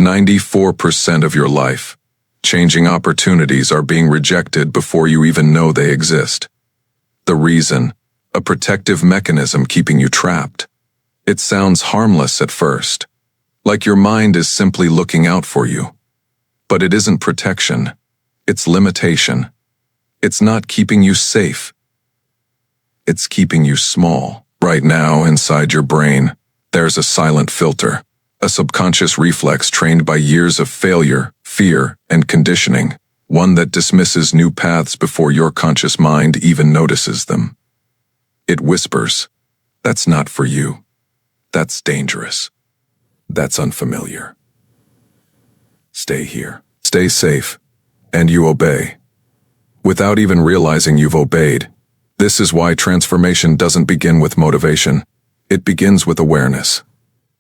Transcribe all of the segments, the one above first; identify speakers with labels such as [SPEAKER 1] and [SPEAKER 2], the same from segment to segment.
[SPEAKER 1] 94% of your life, changing opportunities are being rejected before you even know they exist. The reason, a protective mechanism keeping you trapped. It sounds harmless at first, like your mind is simply looking out for you. But it isn't protection, it's limitation. It's not keeping you safe. It's keeping you small. Right now, inside your brain, there's a silent filter, a subconscious reflex trained by years of failure, fear, and conditioning, one that dismisses new paths before your conscious mind even notices them. It whispers, "That's not for you. That's dangerous. That's unfamiliar. Stay here. Stay safe." And you obey. Without even realizing you've obeyed. This is why transformation doesn't begin with motivation. It begins with awareness.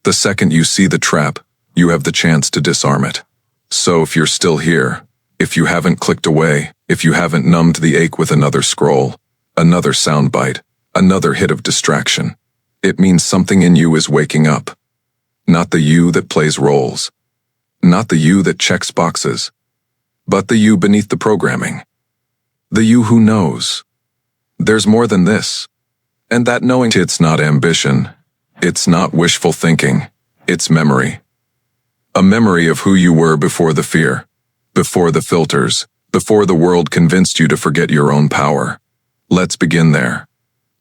[SPEAKER 1] The second you see the trap, you have the chance to disarm it. So if you're still here, if you haven't clicked away, if you haven't numbed the ache with another scroll, another soundbite, another hit of distraction, it means something in you is waking up. Not the you that plays roles. Not the you that checks boxes. But the you beneath the programming. The you who knows. There's more than this. And that knowing, it's not ambition. It's not wishful thinking. It's memory. A memory of who you were before the fear, before the filters, before the world convinced you to forget your own power. Let's begin there.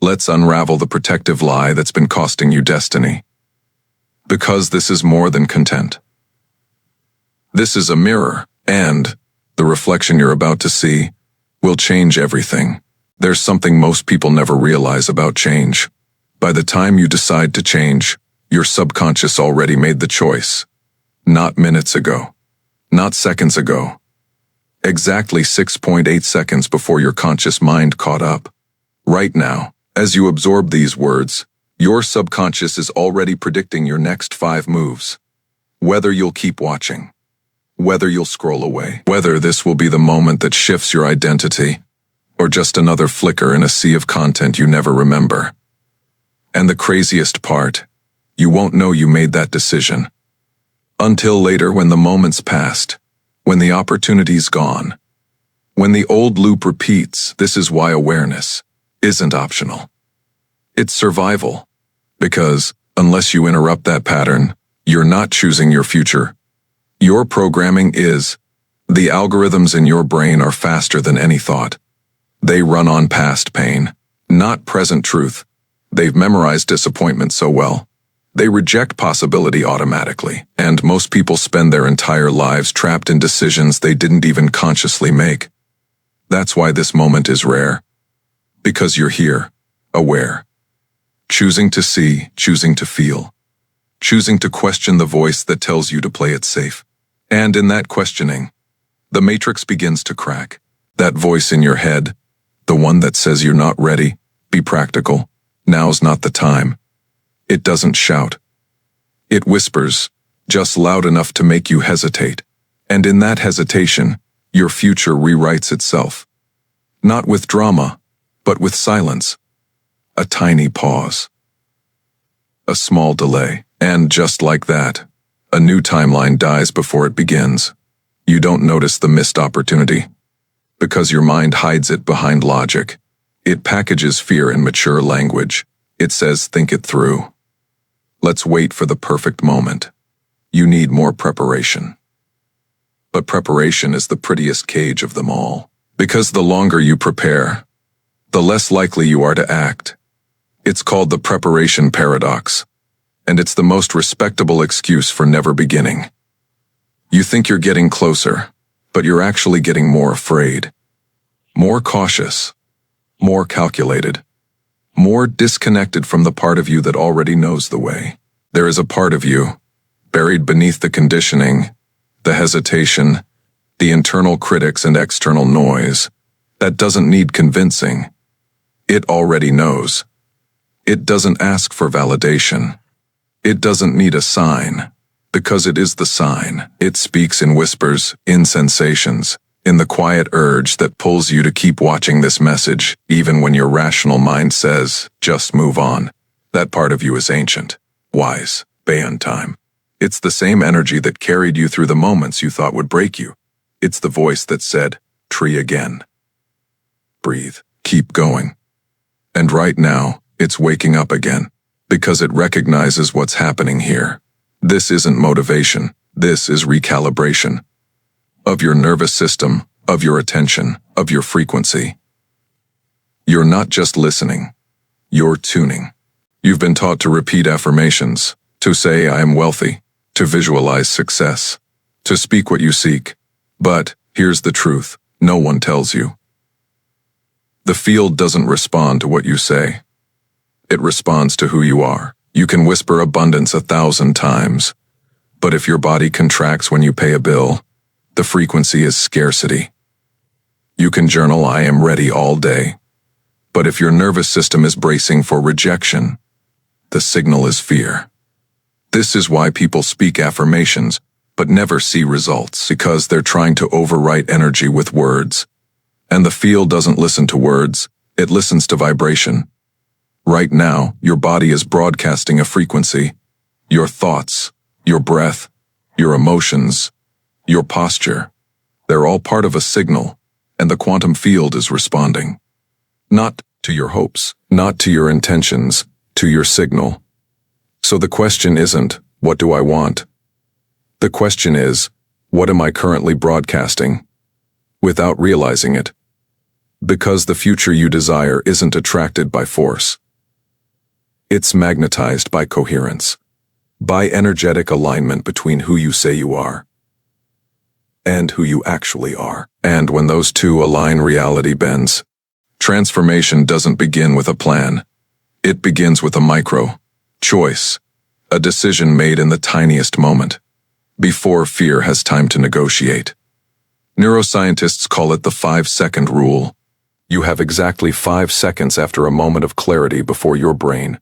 [SPEAKER 1] Let's unravel the protective lie that's been costing you destiny. Because this is more than content. This is a mirror, and the reflection you're about to see will change everything. There's something most people never realize about change. By the time you decide to change, your subconscious already made the choice. Not minutes ago. Not seconds ago. Exactly 6.8 seconds before your conscious mind caught up. Right now, as you absorb these words, your subconscious is already predicting your next 5 moves. Whether you'll keep watching. Whether you'll scroll away. Whether this will be the moment that shifts your identity. Or just another flicker in a sea of content you never remember. And the craziest part, you won't know you made that decision. Until later, when the moment's passed, when the opportunity's gone, when the old loop repeats. This is why awareness isn't optional. It's survival. Because, unless you interrupt that pattern, you're not choosing your future. Your programming is. The algorithms in your brain are faster than any thought. They run on past pain, not present truth. They've memorized disappointment so well. They reject possibility automatically, and most people spend their entire lives trapped in decisions they didn't even consciously make. That's why this moment is rare. Because you're here, aware. Choosing to see, choosing to feel. Choosing to question the voice that tells you to play it safe. And in that questioning, the matrix begins to crack. That voice in your head, the one that says you're not ready, be practical, now's not the time. It doesn't shout. It whispers, just loud enough to make you hesitate. And in that hesitation, your future rewrites itself. Not with drama, but with silence. A tiny pause. A small delay. And just like that, a new timeline dies before it begins. You don't notice the missed opportunity. Because your mind hides it behind logic. It packages fear in mature language. It says, think it through. Let's wait for the perfect moment. You need more preparation. But preparation is the prettiest cage of them all. Because the longer you prepare, the less likely you are to act. It's called the preparation paradox. And it's the most respectable excuse for never beginning. You think you're getting closer, but you're actually getting more afraid. More cautious. More calculated. More disconnected from the part of you that already knows the way. There is a part of you, buried beneath the conditioning, the hesitation, the internal critics and external noise, that doesn't need convincing. It already knows. It doesn't ask for validation. It doesn't need a sign, because it is the sign. It speaks in whispers, in sensations, in the quiet urge that pulls you to keep watching this message, even when your rational mind says, just move on. That part of you is ancient, wise, beyond time. It's the same energy that carried you through the moments you thought would break you. It's the voice that said, "Tree again. Breathe. Keep going." And right now, it's waking up again, because it recognizes what's happening here. This isn't motivation. This is recalibration. Of your nervous system, of your attention, of your frequency. You're not just listening. You're tuning. You've been taught to repeat affirmations, to say, "I am wealthy," to visualize success, to speak what you seek. But here's the truth. No one tells you. The field doesn't respond to what you say. It responds to who you are. You can whisper abundance 1,000 times, but if your body contracts when you pay a bill, the frequency is scarcity. You can journal, "I am ready" all day, but if your nervous system is bracing for rejection, the signal is fear. This is why people speak affirmations, but never see results, because they're trying to overwrite energy with words. And the field doesn't listen to words, it listens to vibration. Right now, your body is broadcasting a frequency. Your thoughts, your breath, your emotions, your posture, they're all part of a signal, and the quantum field is responding. Not to your hopes, not to your intentions, to your signal. So the question isn't, "What do I want?" The question is, "What am I currently broadcasting?" Without realizing it. Because the future you desire isn't attracted by force. It's magnetized by coherence, by energetic alignment between who you say you are and who you actually are. And when those two align, reality bends. Transformation doesn't begin with a plan. It begins with a micro-choice, a decision made in the tiniest moment, before fear has time to negotiate. Neuroscientists call it the 5-second rule. You have exactly 5 seconds after a moment of clarity before your brain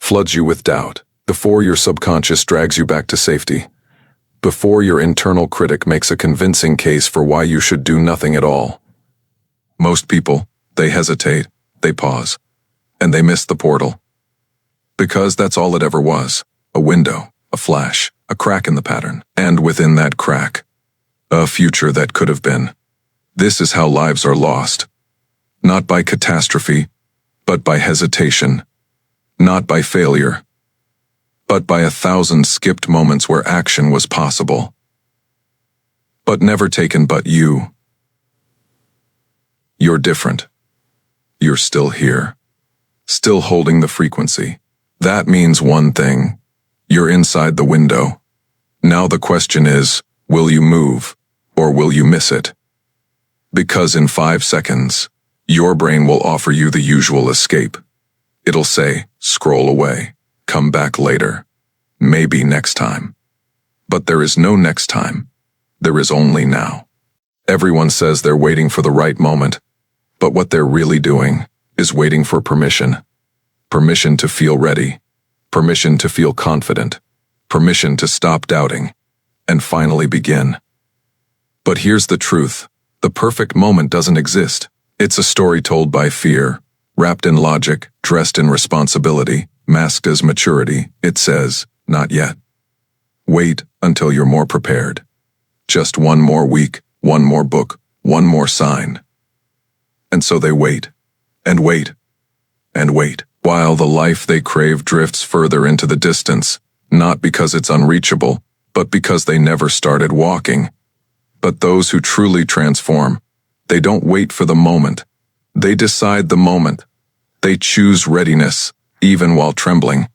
[SPEAKER 1] floods you with doubt, before your subconscious drags you back to safety, before your internal critic makes a convincing case for why you should do nothing at all. Most people, they hesitate, they pause, and they miss the portal. Because that's all it ever was, a window, a flash, a crack in the pattern, and within that crack, a future that could have been. This is how lives are lost. Not by catastrophe, but by hesitation. Not by failure, but by 1,000 skipped moments where action was possible, but never taken. But you. You're different. You're still here, still holding the frequency. That means one thing. You're inside the window. Now the question is, will you move, or will you miss it? Because in 5 seconds, your brain will offer you the usual escape. It'll say, "Scroll away, come back later, maybe next time." But there is no next time. There is only now. Everyone says they're waiting for the right moment, but what they're really doing is waiting for permission. Permission to feel ready, permission to feel confident, permission to stop doubting, and finally begin. But here's the truth. The perfect moment doesn't exist. It's a story told by fear, wrapped in logic, dressed in responsibility, masked as maturity. It says, "Not yet. Wait until you're more prepared. Just one more week, one more book, one more sign." And so they wait, and wait, and wait, while the life they crave drifts further into the distance, not because it's unreachable, but because they never started walking. But those who truly transform, they don't wait for the moment. They decide the moment. They choose readiness, even while trembling.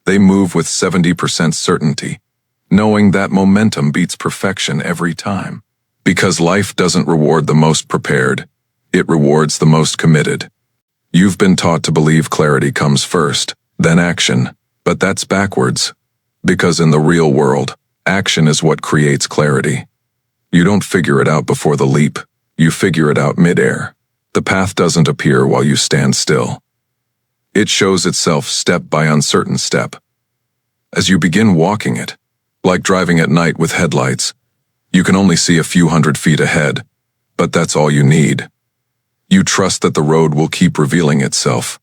[SPEAKER 1] They move with 70% certainty, knowing that momentum beats perfection every time. Because life doesn't reward the most prepared, it rewards the most committed. You've been taught to believe clarity comes first, then action, but that's backwards. Because in the real world, action is what creates clarity. You don't figure it out before the leap, you figure it out mid-air. The path doesn't appear while you stand still. It shows itself step by uncertain step. As you begin walking it, like driving at night with headlights, you can only see a few hundred feet ahead, but that's all you need. You trust that the road will keep revealing itself,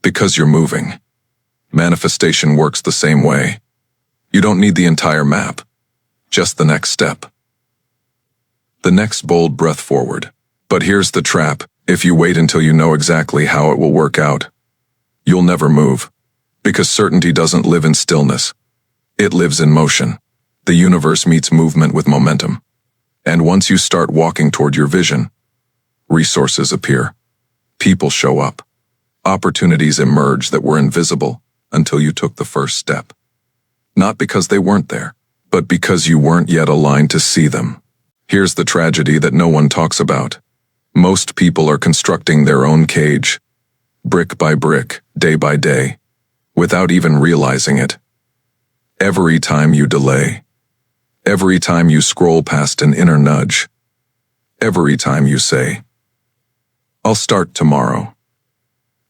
[SPEAKER 1] because you're moving. Manifestation works the same way. You don't need the entire map, just the next step. The next bold breath forward. But here's the trap: if you wait until you know exactly how it will work out, you'll never move. Because certainty doesn't live in stillness. It lives in motion. The universe meets movement with momentum. And once you start walking toward your vision, resources appear. People show up. Opportunities emerge that were invisible until you took the first step. Not because they weren't there, but because you weren't yet aligned to see them. Here's the tragedy that no one talks about. Most people are constructing their own cage, brick by brick, day by day, without even realizing it. Every time you delay, every time you scroll past an inner nudge, every time you say, "I'll start tomorrow,"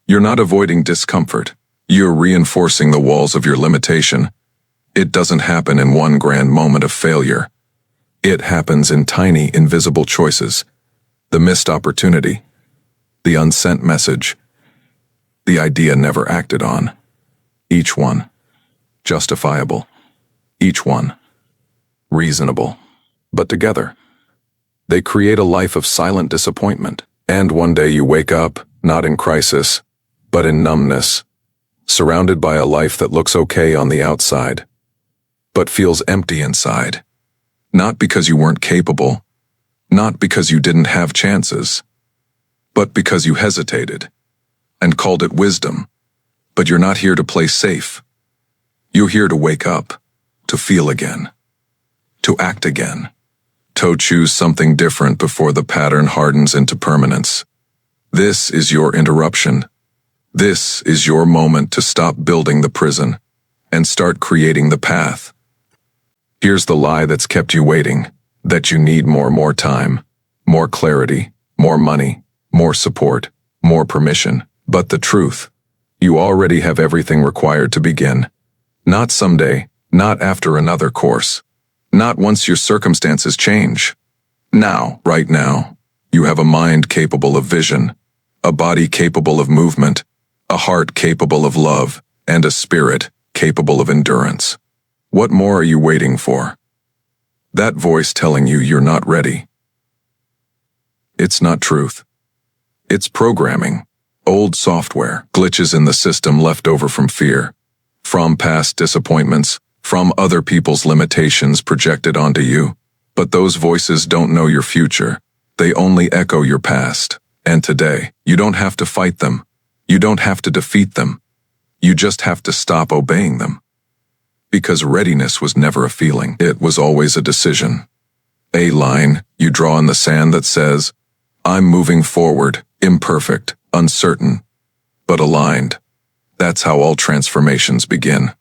[SPEAKER 1] you're not avoiding discomfort. You're reinforcing the walls of your limitation. It doesn't happen in one grand moment of failure. It happens in tiny, invisible choices. The missed opportunity, the unsent message, the idea never acted on. Each one justifiable. Each one reasonable. But together, they create a life of silent disappointment. And one day you wake up, not in crisis, but in numbness, surrounded by a life that looks okay on the outside, but feels empty inside. Not because you weren't capable, not because you didn't have chances, but because you hesitated and called it wisdom. But you're not here to play safe. You're here to wake up, to feel again, to act again, to choose something different before the pattern hardens into permanence. This is your interruption. This is your moment to stop building the prison and start creating the path. Here's the lie that's kept you waiting, that you need more time, more clarity, more money, more support, more permission. But the truth, you already have everything required to begin. Not someday, not after another course, not once your circumstances change. Now, right now, you have a mind capable of vision, a body capable of movement, a heart capable of love, and a spirit capable of endurance. What more are you waiting for? That voice telling you you're not ready. It's not truth. It's programming, old software, glitches in the system left over from fear, from past disappointments, from other people's limitations projected onto you. But those voices don't know your future. They only echo your past. And today, you don't have to fight them. You don't have to defeat them. You just have to stop obeying them. Because readiness was never a feeling. It was always a decision. A line you draw in the sand that says, "I'm moving forward, imperfect, uncertain, but aligned." That's how all transformations begin.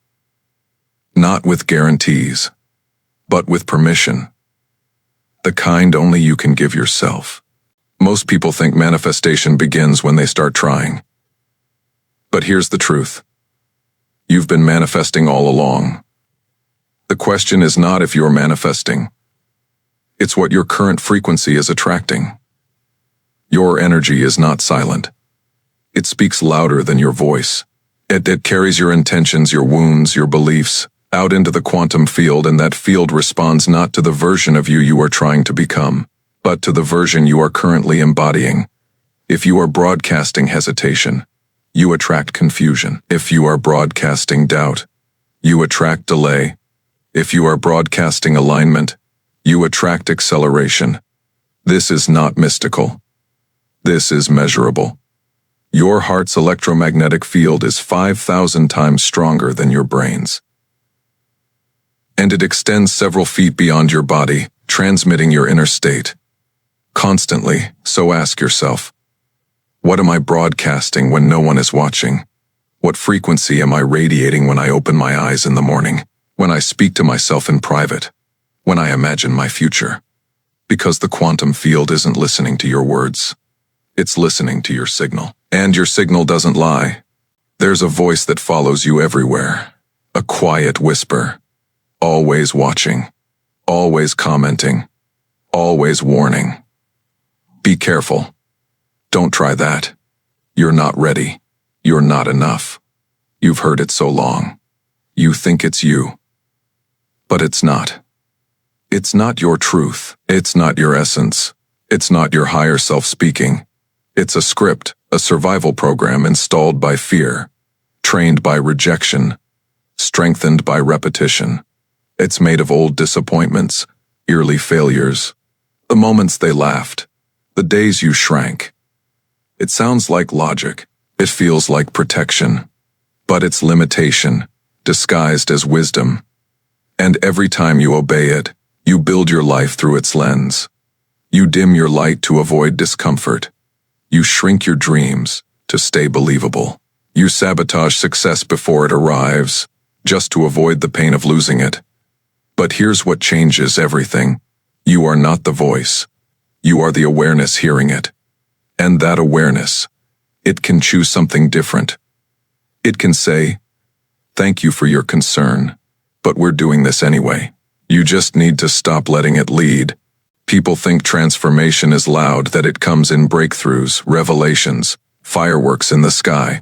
[SPEAKER 1] Not with guarantees, but with permission. The kind only you can give yourself. Most people think manifestation begins when they start trying. But here's the truth. You've been manifesting all along. The question is not if you're manifesting. It's what your current frequency is attracting. Your energy is not silent. It speaks louder than your voice. It carries your intentions, your wounds, your beliefs, out into the quantum field, and that field responds not to the version of you are trying to become, but to the version you are currently embodying. If you are broadcasting hesitation, you attract confusion. If you are broadcasting doubt, you attract delay. If you are broadcasting alignment, you attract acceleration. This is not mystical. This is measurable. Your heart's electromagnetic field is 5,000 times stronger than your brain's. And it extends several feet beyond your body, transmitting your inner state. Constantly, so ask yourself, what am I broadcasting when no one is watching? What frequency am I radiating when I open my eyes in the morning? When I speak to myself in private? When I imagine my future? Because the quantum field isn't listening to your words. It's listening to your signal. And your signal doesn't lie. There's a voice that follows you everywhere. A quiet whisper. Always watching. Always commenting. Always warning. Be careful. Don't try that. You're not ready. You're not enough. You've heard it so long. You think it's you. But it's not. It's not your truth. It's not your essence. It's not your higher self speaking. It's a script, a survival program installed by fear, trained by rejection, strengthened by repetition. It's made of old disappointments, yearly failures, the moments they laughed, the days you shrank. It sounds like logic. It feels like protection. But it's limitation, disguised as wisdom. And every time you obey it, you build your life through its lens. You dim your light to avoid discomfort. You shrink your dreams to stay believable. You sabotage success before it arrives, just to avoid the pain of losing it. But here's what changes everything. You are not the voice. You are the awareness hearing it. And that awareness, it can choose something different. It can say, "Thank you for your concern, but we're doing this anyway." You just need to stop letting it lead. People think transformation is loud, that it comes in breakthroughs, revelations, fireworks in the sky.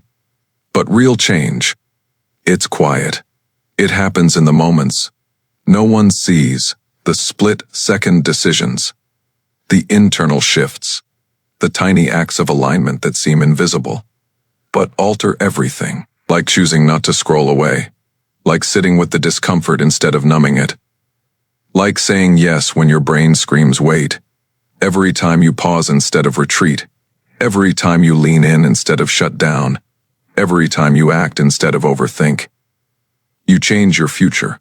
[SPEAKER 1] But real change, it's quiet. It happens in the moments. No one sees the split-second decisions, the internal shifts, the tiny acts of alignment that seem invisible, but alter everything, like choosing not to scroll away, like sitting with the discomfort instead of numbing it, like saying yes when your brain screams wait, every time you pause instead of retreat, every time you lean in instead of shut down, every time you act instead of overthink. You change your future.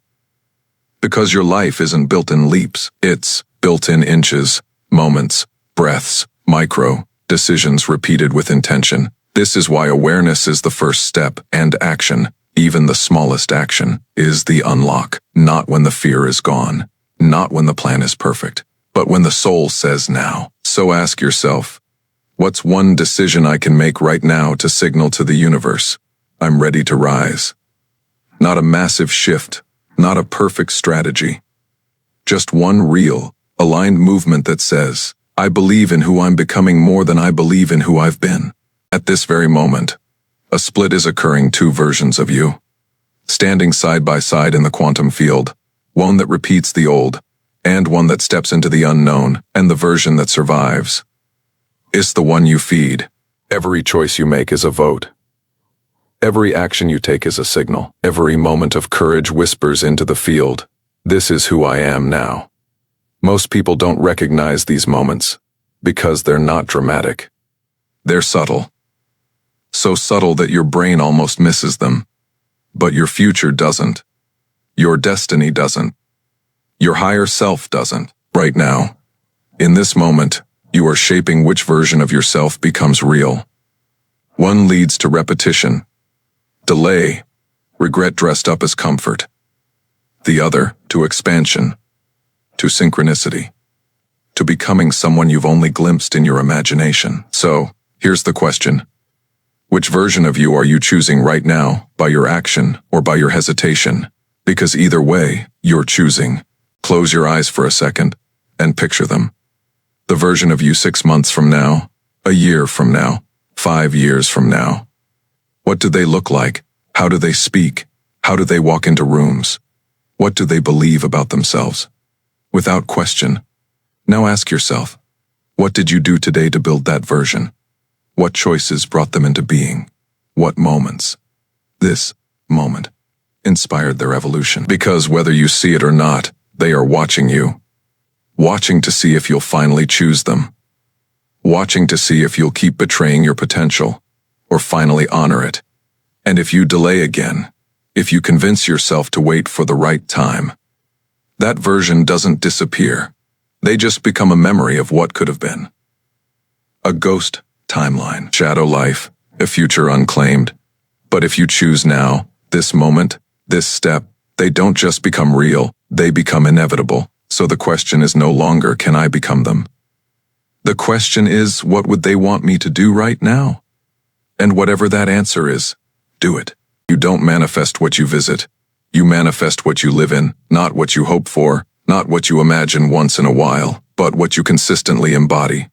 [SPEAKER 1] Because your life isn't built in leaps, it's built in inches, moments, breaths, micro decisions repeated with intention. This is why awareness is the first step, and action, even the smallest action, is the unlock. Not when the fear is gone, not when the plan is perfect, but when the soul says now. So ask yourself, what's one decision I can make right now to signal to the universe, I'm ready to rise? Not a massive shift, not a perfect strategy. Just one real, aligned movement that says, I believe in who I'm becoming more than I believe in who I've been. At this very moment, a split is occurring, two versions of you, standing side by side in the quantum field, one that repeats the old, and one that steps into the unknown, and the version that survives. It's the one you feed. Every choice you make is a vote. Every action you take is a signal. Every moment of courage whispers into the field, this is who I am now. Most people don't recognize these moments because they're not dramatic. They're subtle. So subtle that your brain almost misses them. But your future doesn't. Your destiny doesn't. Your higher self doesn't. Right now, in this moment, you are shaping which version of yourself becomes real. One leads to repetition, delay, regret dressed up as comfort. The other, to expansion, to synchronicity, to becoming someone you've only glimpsed in your imagination. So, here's the question. Which version of you are you choosing right now, by your action or by your hesitation? Because either way, you're choosing. Close your eyes for a second and picture them. The version of you 6 months from now, a year from now, 5 years from now. What do they look like? How do they speak? How do they walk into rooms? What do they believe about themselves? Without question. Now ask yourself, what did you do today to build that version? What choices brought them into being? What moments? This moment inspired their evolution. Because whether you see it or not, they are watching you. Watching to see if you'll finally choose them. Watching to see if you'll keep betraying your potential, or finally honor it. And if you delay again, if you convince yourself to wait for the right time, that version doesn't disappear. They just become a memory of what could have been. A ghost timeline, shadow life, a future unclaimed. But if you choose now, this moment, this step, they don't just become real, they become inevitable. So the question is no longer, can I become them? The question is, what would they want me to do right now? And whatever that answer is, do it. You don't manifest what you visit. You manifest what you live in, not what you hope for, not what you imagine once in a while, but what you consistently embody.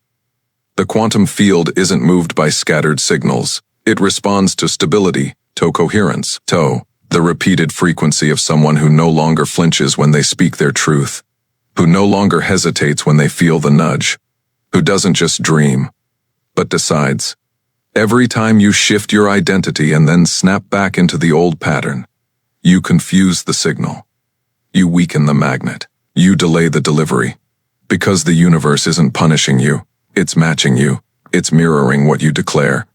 [SPEAKER 1] The quantum field isn't moved by scattered signals. It responds to stability, to coherence, to The repeated frequency of someone who no longer flinches when they speak their truth, who no longer hesitates when they feel the nudge, who doesn't just dream, but decides. Every time you shift your identity and then snap back into the old pattern, you confuse the signal. You weaken the magnet. You delay the delivery. Because the universe isn't punishing you, it's matching you. It's mirroring what you declare.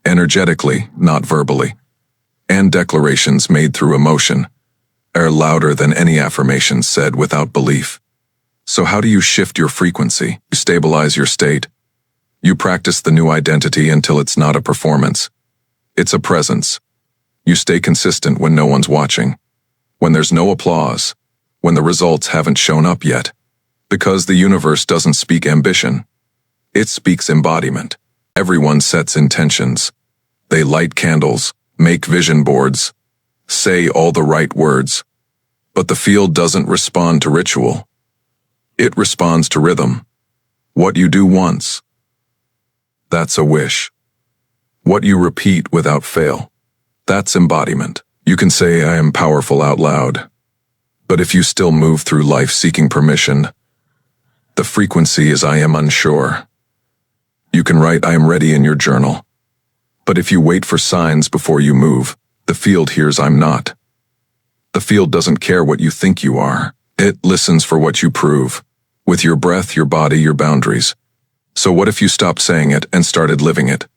[SPEAKER 1] Energetically, not verbally. And declarations made through emotion are louder than any affirmations said without belief. So how do you shift your frequency? You stabilize your state. You practice the new identity until it's not a performance. It's a presence. You stay consistent when no one's watching, when there's no applause, when the results haven't shown up yet. Because the universe doesn't speak ambition. It speaks embodiment. Everyone sets intentions. They light candles, make vision boards, say all the right words. But the field doesn't respond to ritual. It responds to rhythm. What you do once, that's a wish. What you repeat without fail, that's embodiment. You can say I am powerful out loud. But if you still move through life seeking permission, the frequency is I am unsure. You can write I am ready in your journal. But if you wait for signs before you move, the field hears I'm not. The field doesn't care what you think you are. It listens for what you prove. With your breath, your body, your boundaries. So what if you stopped saying it and started living it?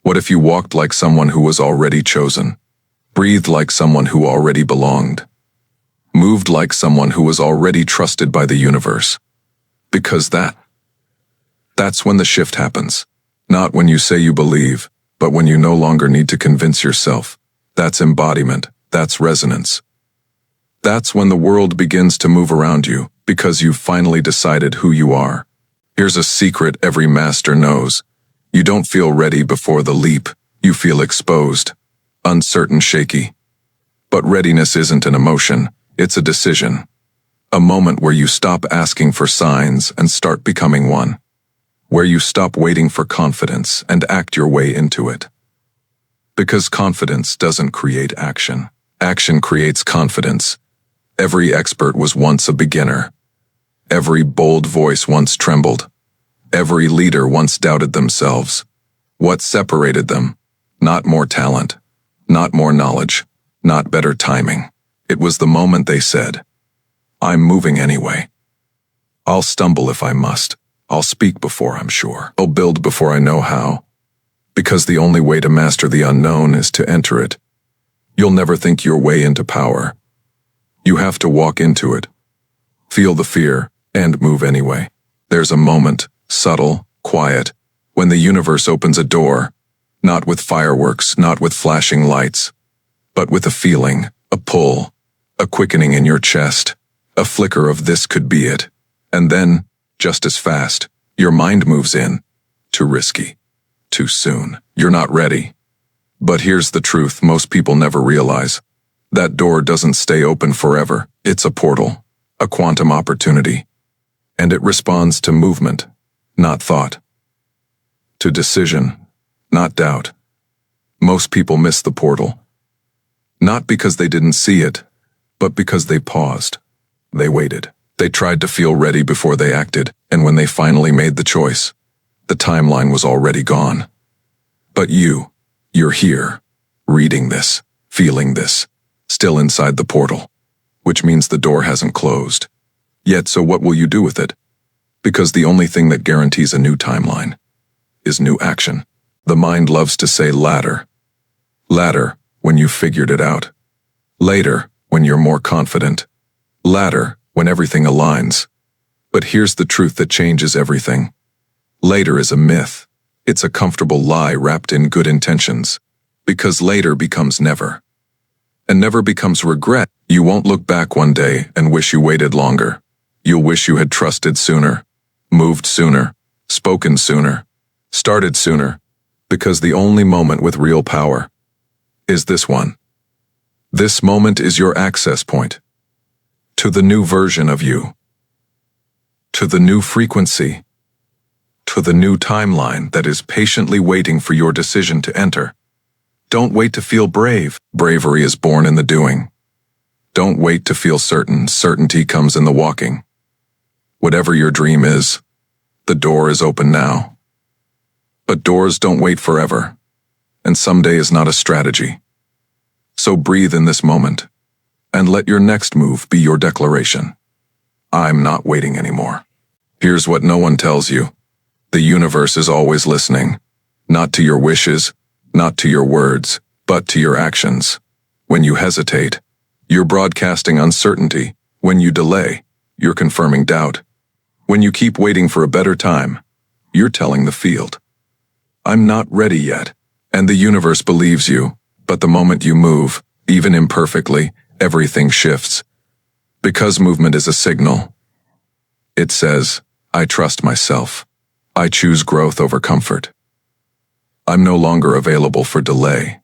[SPEAKER 1] What if you walked like someone who was already chosen? Breathed like someone who already belonged? Moved like someone who was already trusted by the universe? Because that's when the shift happens. Not when you say you believe, but when you no longer need to convince yourself. That's embodiment. That's resonance. That's when the world begins to move around you, because you've finally decided who you are. Here's a secret every master knows. You don't feel ready before the leap. You feel exposed, uncertain, shaky. But readiness isn't an emotion, it's a decision. A moment where you stop asking for signs and start becoming one. Where you stop waiting for confidence and act your way into it. Because confidence doesn't create action. Action creates confidence. Every expert was once a beginner. Every bold voice once trembled. Every leader once doubted themselves. What separated them? Not more talent, not more knowledge, not better timing. It was the moment they said, I'm moving anyway. I'll stumble if I must. I'll speak before I'm sure. I'll build before I know how. Because the only way to master the unknown is to enter it. You'll never think your way into power. You have to walk into it. Feel the fear, and move anyway. There's a moment, subtle, quiet, when the universe opens a door, not with fireworks, not with flashing lights, but with a feeling, a pull, a quickening in your chest, a flicker of this could be it. And then, just as fast, your mind moves in. Too risky. Too soon. You're not ready. But here's the truth most people never realize. That door doesn't stay open forever. It's a portal, a quantum opportunity. And it responds to movement, not thought. To decision, not doubt. Most people miss the portal. Not because they didn't see it, but because they paused. They waited. They tried to feel ready before they acted, and when they finally made the choice, the timeline was already gone. But you're here, reading this, feeling this, still inside the portal, which means the door hasn't closed. Yet, so what will you do with it? Because the only thing that guarantees a new timeline is new action. The mind loves to say latter. Latter, when you've figured it out. Later, when you're more confident. Latter, when everything aligns. But here's the truth that changes everything. Later is a myth. It's a comfortable lie wrapped in good intentions. Because later becomes never. And never becomes regret. You won't look back one day and wish you waited longer. You'll wish you had trusted sooner, moved sooner, spoken sooner, started sooner. Because the only moment with real power is this one. This moment is your access point to the new version of you, to the new frequency, to the new timeline that is patiently waiting for your decision to enter. Don't wait to feel brave. Bravery is born in the doing. Don't wait to feel certain. Certainty comes in the walking. Whatever your dream is, the door is open now. But doors don't wait forever, and someday is not a strategy. So breathe in this moment, and let your next move be your declaration. I'm not waiting anymore. Here's what no one tells you. The universe is always listening, not to your wishes, not to your words, but to your actions. When you hesitate, you're broadcasting uncertainty. When you delay, you're confirming doubt. When you keep waiting for a better time, you're telling the field, I'm not ready yet. And the universe believes you, but the moment you move, even imperfectly, everything shifts. Because movement is a signal. It says, I trust myself. I choose growth over comfort. I'm no longer available for delay.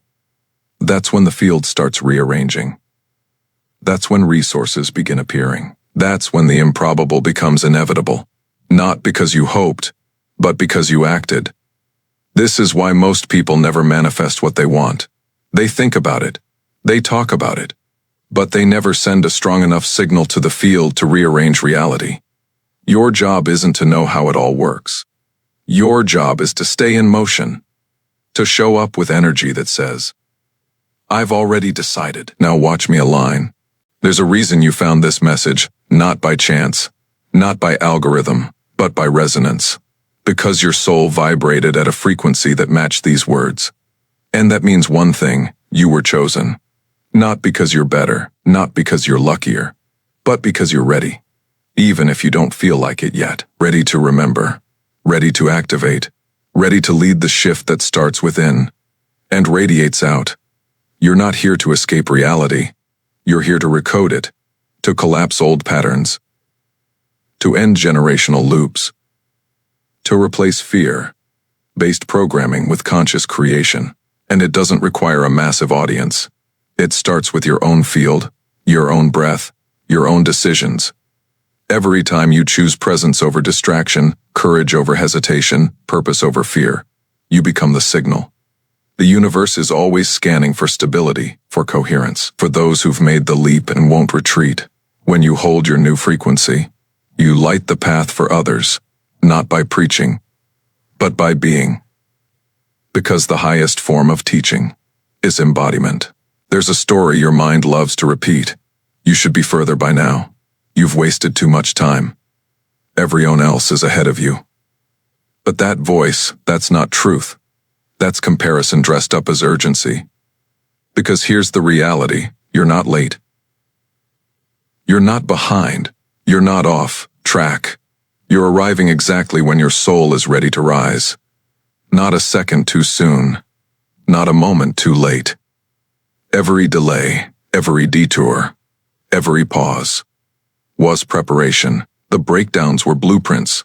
[SPEAKER 1] That's when the field starts rearranging. That's when resources begin appearing. That's when the improbable becomes inevitable. Not because you hoped, but because you acted. This is why most people never manifest what they want. They think about it. They talk about it. But they never send a strong enough signal to the field to rearrange reality. Your job isn't to know how it all works. Your job is to stay in motion. To show up with energy that says, I've already decided. Now watch me align. There's a reason you found this message, not by chance, not by algorithm, but by resonance. Because your soul vibrated at a frequency that matched these words. And that means one thing, you were chosen. Not because you're better, not because you're luckier, but because you're ready. Even if you don't feel like it yet. Ready to remember, ready to activate, ready to lead the shift that starts within and radiates out. You're not here to escape reality. You're here to recode it, to collapse old patterns, to end generational loops, to replace fear-based programming with conscious creation. And it doesn't require a massive audience. It starts with your own field, your own breath, your own decisions. Every time you choose presence over distraction, courage over hesitation, purpose over fear, you become the signal. The universe is always scanning for stability, for coherence, for those who've made the leap and won't retreat. When you hold your new frequency, you light the path for others, not by preaching, but by being. Because the highest form of teaching is embodiment. There's a story your mind loves to repeat. You should be further by now. You've wasted too much time. Everyone else is ahead of you. But that voice, that's not truth. That's comparison dressed up as urgency. Because here's the reality, you're not late. You're not behind. You're not off track. You're arriving exactly when your soul is ready to rise. Not a second too soon. Not a moment too late. Every delay, every detour, every pause was preparation. The breakdowns were blueprints.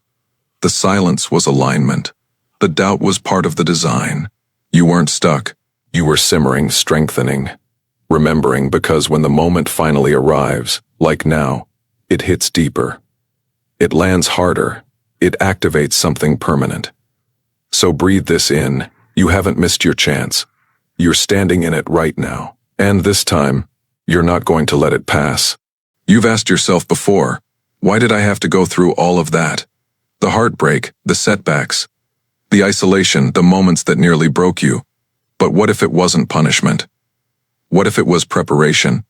[SPEAKER 1] The silence was alignment. The doubt was part of the design. You weren't stuck. You were simmering, strengthening, remembering, because when the moment finally arrives, like now, it hits deeper. It lands harder. It activates something permanent. So breathe this in. You haven't missed your chance. You're standing in it right now. And this time, you're not going to let it pass. You've asked yourself before, why did I have to go through all of that? The heartbreak, the setbacks, the isolation, the moments that nearly broke you. But what if it wasn't punishment? What if it was preparation?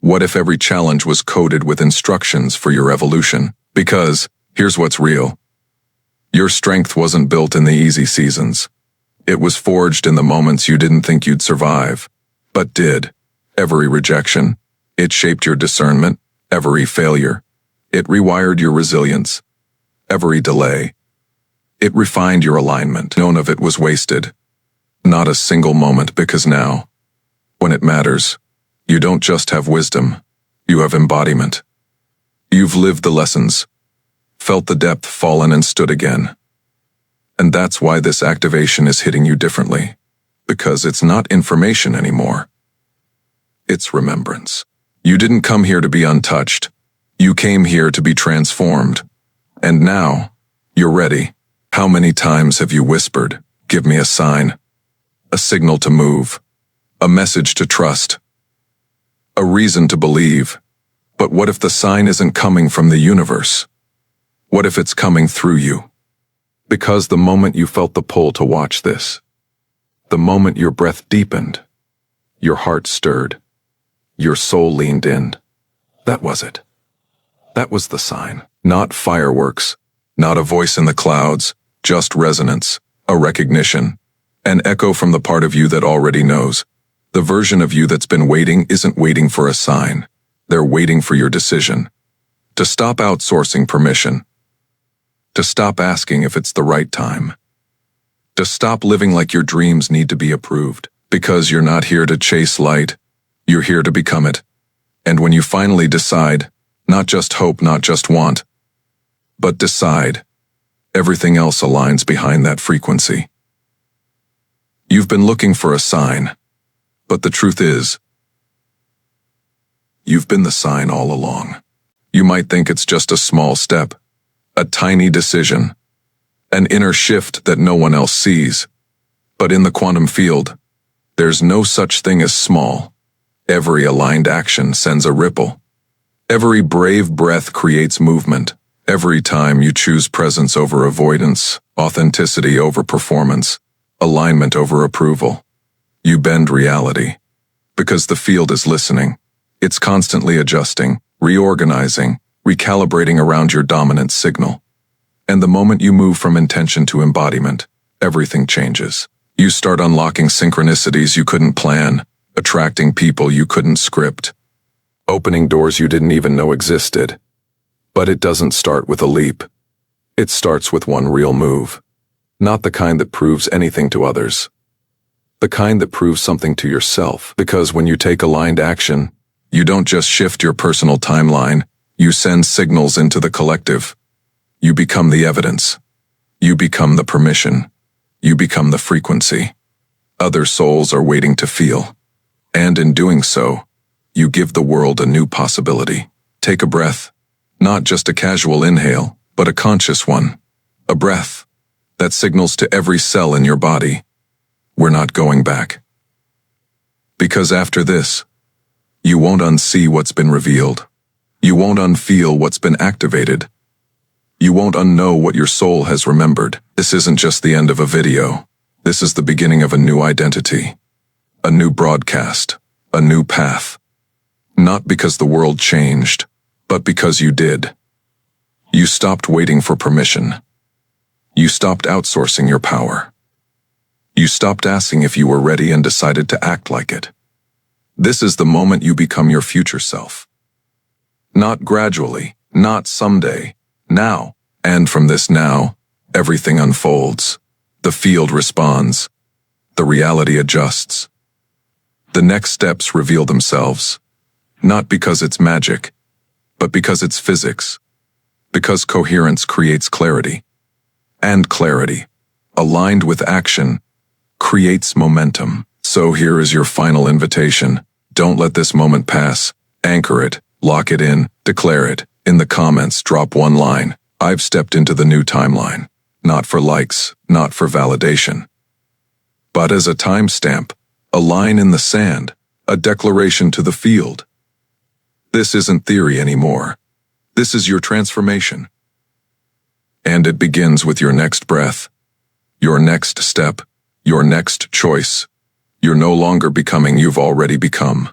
[SPEAKER 1] What if every challenge was coded with instructions for your evolution? Because, here's what's real. Your strength wasn't built in the easy seasons. It was forged in the moments you didn't think you'd survive, but did. Every rejection, it shaped your discernment. Every failure, it rewired your resilience. Every delay, it refined your alignment. None of it was wasted. Not a single moment, because now, when it matters, you don't just have wisdom, you have embodiment. You've lived the lessons, felt the depth, fallen and stood again. And that's why this activation is hitting you differently. Because it's not information anymore. It's remembrance. You didn't come here to be untouched. You came here to be transformed. And now, you're ready. How many times have you whispered, give me a sign, a signal to move? a message to trust, a reason to believe. But what if the sign isn't coming from the universe? What if it's coming through you? Because the moment you felt the pull to watch this, the moment your breath deepened, your heart stirred, your soul leaned in, that was it. That was the sign. Not fireworks, not a voice in the clouds, just resonance, a recognition, an echo from the part of you that already knows. The version of you that's been waiting isn't waiting for a sign. They're waiting for your decision. To stop outsourcing permission. To stop asking if it's the right time. To stop living like your dreams need to be approved. Because you're not here to chase light. You're here to become it. And when you finally decide, not just hope, not just want, but decide, everything else aligns behind that frequency. You've been looking for a sign, but the truth is, you've been the sign all along. You might think it's just a small step, a tiny decision, an inner shift that no one else sees. But in the quantum field, there's no such thing as small. Every aligned action sends a ripple. Every brave breath creates movement. Every time you choose presence over avoidance, authenticity over performance, alignment over approval, you bend reality. Because the field is listening. It's constantly adjusting, reorganizing, recalibrating around your dominant signal. And the moment you move from intention to embodiment, everything changes. You start unlocking synchronicities you couldn't plan, attracting people you couldn't script, opening doors you didn't even know existed. But it doesn't start with a leap. It starts with one real move. Not the kind that proves anything to others. The kind that proves something to yourself. Because when you take aligned action, you don't just shift your personal timeline, you send signals into the collective. You become the evidence. You become the permission. You become the frequency. Other souls are waiting to feel. And in doing so, you give the world a new possibility. Take a breath. Not just a casual inhale, but a conscious one. A breath that signals to every cell in your body, we're not going back. Because after this, you won't unsee what's been revealed. You won't unfeel what's been activated. You won't unknow what your soul has remembered. This isn't just the end of a video. This is the beginning of a new identity. A new broadcast. A new path. Not because the world changed, but because you did. You stopped waiting for permission. You stopped outsourcing your power. You stopped asking if you were ready and decided to act like it. This is the moment you become your future self. Not gradually, not someday, now. And from this now, everything unfolds. The field responds. The reality adjusts. The next steps reveal themselves. Not because it's magic, but because it's physics. Because coherence creates clarity. And clarity, aligned with action, creates momentum. So here is your final invitation. Don't let this moment pass. Anchor it, lock it in, declare it. In the comments, drop one line. I've stepped into the new timeline. Not for likes, not for validation, but as a timestamp, a line in the sand, a declaration to the field. This isn't theory anymore. This is your transformation. And it begins with your next breath, your next step, your next choice. You're no longer becoming, you've already become.